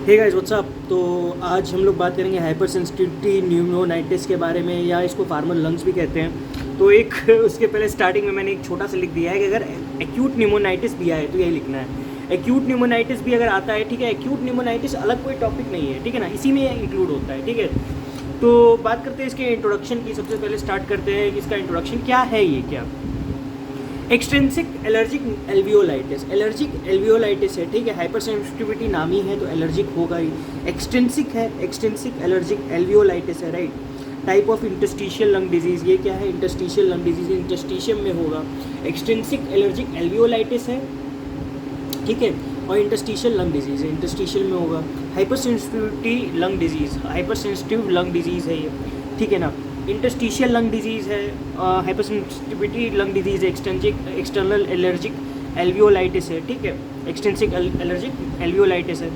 Hey guys what's up. तो आज हम लोग बात करेंगे हाइपर सेंसिटिविटी न्यूमोनाइटिस के बारे में, या इसको फार्मल लंग्स भी कहते हैं। तो एक उसके पहले स्टार्टिंग में मैंने एक छोटा सा लिख दिया है कि अगर एक्यूट न्यूमोनाइटिस भी आए तो यही लिखना है। एक्यूट न्यूमोनाइटिस भी अगर आता है, ठीक है, एक्यूट न्यूमोनाइटिस अलग कोई टॉपिक नहीं है, ठीक है ना, इसी में इंक्लूड होता है, ठीक है। तो बात करते हैं इसके इंट्रोडक्शन की। सबसे पहले स्टार्ट करते हैं कि इसका इंट्रोडक्शन क्या है। ये क्या एक्सटेंसिक एलर्जिक एल्वियोलाइटिस, एलर्जिक एल्वियोलाइटिस है, ठीक है। हाइपर सेंसिटिविटी नाम ही है तो एलर्जिक होगा ही। एक्सटेंसिक है, एक्सटेंसिक एलर्जिक एल्वियोलाइटिस है, right. Type of interstitial lung disease, ये क्या है, इंटरस्टिशियल लंग डिजीज़, इंटरस्टिशियम में होगा। एक्सटेंसिक एलर्जिक एल्वियोलाइटिस है, ठीक है, और इंटरस्टिशियल लंग डिजीज़ है, इंटरस्टिशियल में होगा। Hyper sensitivity lung disease, hyper sensitive lung disease है ये, ठीक है ना। इंटरस्टिशियल लंग डिजीज़ है, हाइपर सेंसिटिविटी लंग डिजीज़ है, एक्सटर्नल एलर्जिक एल्वियोलाइटिस है, ठीक है, एक्सटेंसिक एलर्जिक एल्वियोलाइटिस है।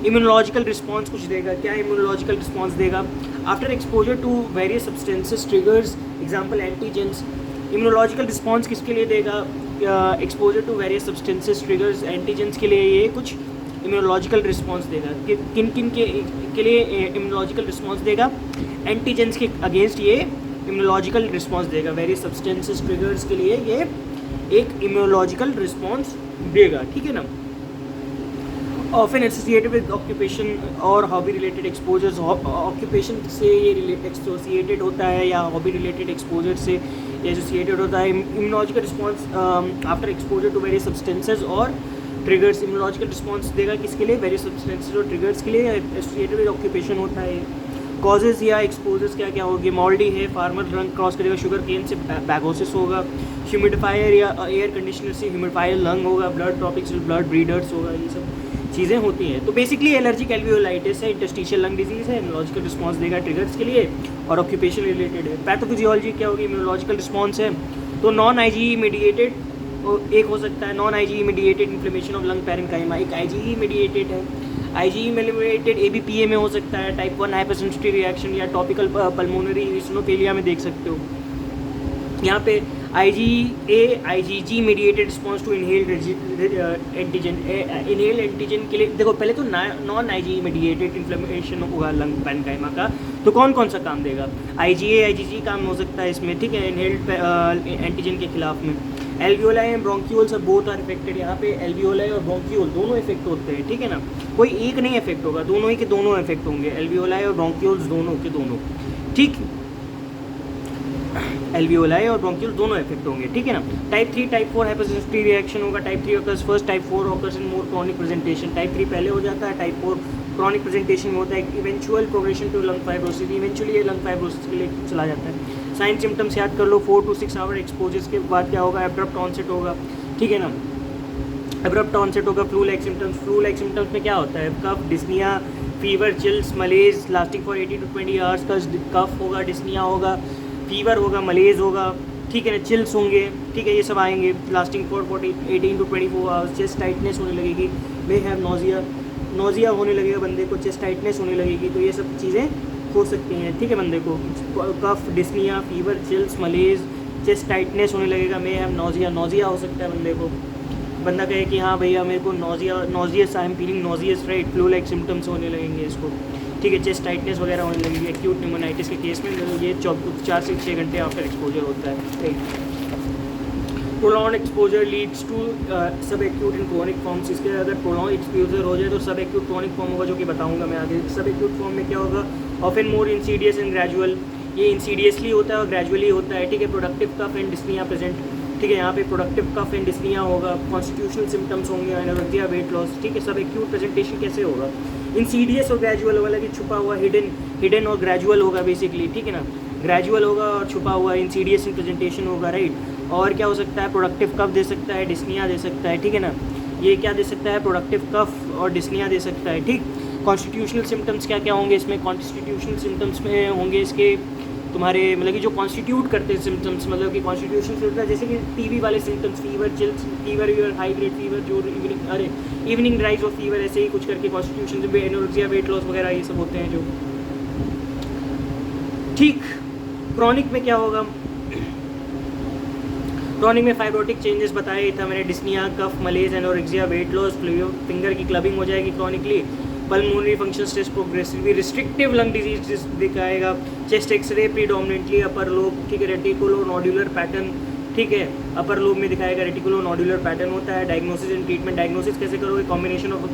इम्यूनोलॉजिकल रिस्पॉन्स कुछ देगा, क्या इम्यूनोलॉजिकल रिस्पॉन्स देगा? After exposure to various substances triggers, example antigens. Immunological response किसके लिए देगा? Exposure to various substances triggers antigens के लिए ये कुछ इम्यूनोलॉजिकल रिस्पॉन्स देगा। किन किन के लिए इम्यूनोलॉजिकल रिस्पॉन्स देगा? एंटीजेंस के अगेंस्ट ये इम्यूनोलॉजिकल रिस्पॉन्स देगा। वेरियस सब्सटेंसेस ट्रिगर्स के लिए ये एक इम्यूनोलॉजिकल रिस्पॉन्स देगा, ठीक है ना। ऑफन एसोसिएटेड विद ऑक्यूपेशन और हॉबी रिलेटेड एक्सपोजर्स, ऑक्यूपेशन से ये एसोसिएटेड होता है या हॉबी रिलेटेड एक्सपोजर से एसोसिएटेड होता है। Immunological response after exposure to various substances और ट्रिगर्स, इम्यूनोलॉजिकल रिस्पॉन्स देगा किसके लिए? वेरियस सब्सटेंसेस और ट्रिगर्स के लिए एसोसिएटेड विद ऑक्यूपेशन होता है। कॉजेज़ या एक्सपोजर्स क्या क्या होगी? मॉल्डी है, फार्मर रंग क्रॉस करेगा, शुगर केन से बैगोसिस होगा, ह्यूमिडिफायर या एयर कंडीशनर से ह्यूमिडिफायर लंग होगा, ब्लड ट्रॉपिक्स ब्लड ब्रीडर्स होगा, ये सब चीज़ें होती हैं। तो बेसिकली एलर्जिक एल्वियोलाइटिस है, इंटरस्टिशियल लंग डिजीज़ है, इम्यूनोलॉजिकल रिस्पॉन्स देगा ट्रिगर्स के लिए और ऑक्यूपेशन रिलेटेड है। पैथोफिजियोलॉजी क्या होगी? इम्यूनोलॉजिकल रिस्पॉन्स है तो नॉन आईजीई मीडिएटेड एक हो सकता है, non IgE mediated inflammation of lung parenchyma, एक आईजीई मीडिएटेड है। आईजीई मीडिएटेड एबीपीए में हो सकता है, टाइप 1 हाइपरसेंसिटिव रिएक्शन या टॉपिकल पल्मोनरी इसिनोफिलिया में देख सकते हो। यहाँ पे IgG mediated response to inhaled antigen, inhaled antigen के लिए देखो पहले तो नॉन आईजीई मीडिएटेड इन्फ्लेमेशन होगा लंग पैरेन्काइमा का, तो कौन कौन सा काम देगा? आईजीए आईजीजी काम हो सकता है इसमें, ठीक है, इनहेल्ड एंटीजन के खिलाफ में। Alveoli and bronchioles both are affected, यहाँ पे एल्वियोलाई और ब्रोंकियोल दोनों इफेक्ट होते हैं, ठीक है ना, कोई एक नहीं इफेक्ट होगा, दोनों ही के दोनों इफेक्ट होंगे, एल्वियोलाई और ब्रोंकियोल्स दोनों के दोनों, ठीक, एल्वियोलाई और ब्रोंकियोल दोनों इफेक्ट होंगे, ठीक है ना। टाइप 3 टाइप 4 हाइपरसेंसिटिव रिएक्शन होगा। Type 3 occurs first, type 4 occurs in more chronic presentation. Type 3 पहले हो जाता है, टाइप 4 क्रॉनिक प्रेजेंटेशन में होता है। Eventual progression to lung fibrosis, eventually ये लंग फाइब्रोसिस के लिए चला जाता है। साइन सिम्टम्स याद कर लो, 4 to 6 आवर एक्सपोजर्स के बाद क्या होगा? एब्रप्ट ऑनसेट होगा, ठीक है ना, एब्रप्ट ऑनसेट होगा। Flu like symptoms, flu like symptoms में क्या होता है? कफ, dyspnoea, fever, chills, मलेज lasting for 18 to 20 hours का कफ होगा, डिस्निया होगा, फीवर होगा, मलेज होगा, ठीक है ना, चिल्स होंगे, ठीक है, ये सब आएंगे lasting for 18 to 24 hours. Chest tightness होने लगेगी, मे हैव नोजिया, नोजिया होने लगेगा बंदे को, चेस्ट टाइटनेस होने लगेगी, तो ये सब चीज़ें हो सकती हैं, ठीक है। बंदे को कफ, dyspnoea, fever, chills, मलेज, chest tightness होने लगेगा, मे हैव नोजिया, नोजिया हो सकता है बंदे को। बंदा कहे कि हाँ भैया मेरे को nauseous, I am feeling nauseous, right, flu like symptoms होने लगेंगे इसको, ठीक है, चेस्ट टाइटनेस वगैरह होने लगेगी। एक्यूट न्यूमोनाइटिस के केस में ये 4 से 6 घंटे आफ्टर एक्सपोजर होता है, right. Prolong exposure leads to sub acute and chronic forms. इसके अगर प्रोलॉन्ग एक्सपोजर हो जाए तो सब एक्यूट क्रोनिक फॉर्म होगा, जो कि बताऊंगा मैं आगे। सब एक्यूट फॉर्म में क्या होगा? Often more Insidious and gradual, ये इंसीडियसली होता है और ग्रेजुअली होता है, ठीक है। Productive cough and dyspnea present, ठीक है, यहाँ पे प्रोडक्टिव कफ एंड डिस्निया होगा। कॉन्स्टिट्यूशनल सिम्टम्स होंगे, एनोरेक्सिया, वेट लॉस, ठीक है। सब एक्यूट प्रेजेंटेशन कैसे होगा? इंसीडियस और ग्रेजुअल वाला कि छुपा हुआ, हिडन और ग्रेजुअल होगा बेसिकली, ठीक है ना, ग्रेजुअल होगा और छुपा हुआ, इंसीडियस इन प्रेजेंटेशन होगा, राइट। और क्या हो सकता है? प्रोडक्टिव कफ दे सकता है, डिस्निया दे सकता है, ठीक है ना, ये क्या दे सकता है? प्रोडक्टिव कफ और डिस्निया दे सकता है, ठीक। कॉन्स्टिट्यूशनल सिम्टम्स क्या क्या होंगे इसमें? कॉन्स्टिट्यूशनल सिम्टम्स में होंगे इसके तुम्हारे मतलब कि जो कॉन्स्टिट्यूट करते हैं सिम्टम्स, मतलब कि कॉन्स्टिट्यूशन सिम्टम्स जैसे कि टीबी वाले symptoms, fever, chills, fever, high grade fever, जो इवनिंग राइज ऑफ फीवर, ऐसे ही कुछ करके कॉन्स्टिट्यूशन से एनोरेक्सिया, वेट लॉस वगैरह ये सब होते हैं जो, ठीक। क्रॉनिक में क्या होगा? क्रॉनिक में फाइब्रोटिक चेंजेस बताया था मैंने, dyspnoea, cough, malaise, anorexia, weight loss, finger की क्लबिंग हो जाएगी chronically, pulmonary function test progressively restrictive lung disease दिखाएगा, chest X-ray predominantly upper lobe, ठीक है, रेटिकुलो नोडुलर पैटर्न, ठीक है, अपर लोब में दिखाएगा रेटिकुलो नोडुलर पैटर्न होता है। डायग्नोसिस एंड ट्रीटमेंट, डायग्नोसिस कैसे करोगे, combination of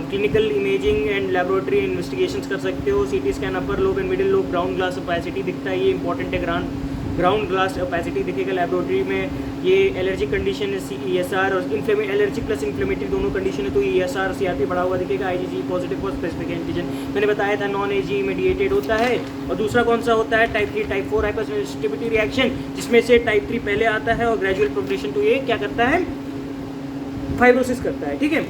clinical imaging and laboratory investigations कर सकते हो। CT scan upper lobe and middle lobe, ground glass opacity दिखता है, ये इंपॉर्टेंट है, ग्राउंड ग्लास ओपेसिटी दिखेगा लेबोरेटरी में। ये एलर्जी कंडीशन है, ESR और एलर्जी प्लस इन्फ्लेमेटरी दोनों कंडीशन है, तो ESR CRP बढ़ा हुआ दिखेगा। IgG positive for specific antigen मैंने बताया था नॉन AG मेडिएटेड होता है। और दूसरा कौन सा होता है, टाइप 3 टाइप 4 हाइपरसेंसिटिविटी रिएक्शन, जिसमें से टाइप 3 पहले आता है और ग्रेजुअल प्रोग्रेशन टू ये क्या करता है, फाइब्रोसिस करता है, ठीक है।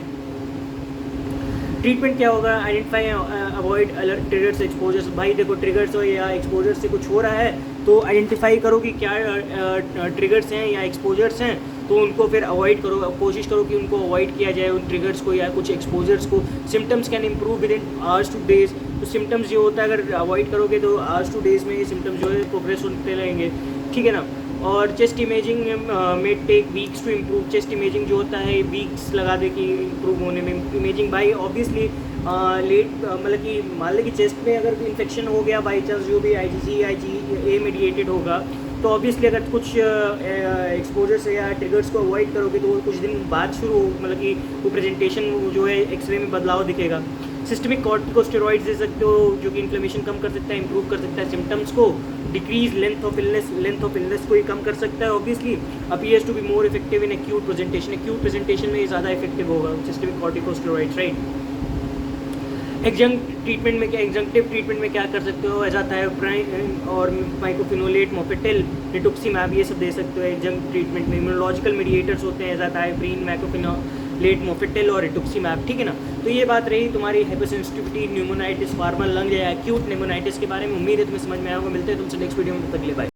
ट्रीटमेंट क्या होगा, identify avoid alert triggers exposures. भाई देखो ट्रिगर्स या एक्सपोजर से कुछ हो रहा है तो आइडेंटिफाई करो कि क्या ट्रिगर्स हैं या एक्सपोजर्स हैं, तो उनको फिर अवॉइड करो, कोशिश करो कि उनको अवॉइड किया जाए उन ट्रिगर्स को या कुछ एक्सपोजर्स को। Symptoms can improve with in hours two days, तो सिम्टम्स जो होता है अगर अवॉइड करोगे तो आवर्स टू डेज में ये सिम्टम्स जो है प्रोग्रेस होते रहेंगे, ठीक है ना। और चेस्ट इमेजिंग में take weeks to improve, chest imaging जो होता है वीक्स लगा दे कि इम्प्रूव होने में। इमेजिंग भाई ऑब्वियसली लेट मतलब कि मान लें कि चेस्ट में अगर इन्फेक्शन हो गया बाई चांस, जो भी IgA मेडिएटेड होगा, तो ऑब्वियसली अगर कुछ एक्सपोजर्स या ट्रिगर्स को अवॉइड करोगे तो कुछ दिन बाद शुरू मतलब कि वो प्रेजेंटेशन जो है एक्सरे में बदलाव दिखेगा। सिस्टमिक कॉर्टिकोस्टेरॉइड्स दे सकते हो जो कि इन्फ्लेमेशन कम कर सकता है, इंप्रूव कर सकता है सिम्टम्स को। डिक्रीज लेंथ ऑफ इलनेस को ही कम कर सकता है obviously. Appears to be more effective in acute presentation में ये ज़्यादा इफेक्टिव होगा systemic corticosteroids, right. Adjunctive treatment में क्या कर सकते हो, एजाथायोप्राइन और माइकोफिनोलेट, मोपेटेल, रिटुक्सीमैब, ये सब दे सकते हो एग्जंक्ट ट्रीटमेंट में। इम्यूनोलॉजिकल मीडिएटर्स होते हैं एजाथायोप्रिन, माइकोफिनोलेट, मोपेटेल और रिटुक्सीमैब, ठीक है ना। तो ये बात रही तुम्हारी हाइपरसेंसिटिविटी, न्यूमोनाइटिस, फॉर्मल लंग या एक्यूट न्यूमोनाइटिस के बारे में। उम्मीद है तुम्हें समझ में आएगा। मिलते हैं तुमसे नेक्स्ट वीडियो में, तब तक के लिए बाय।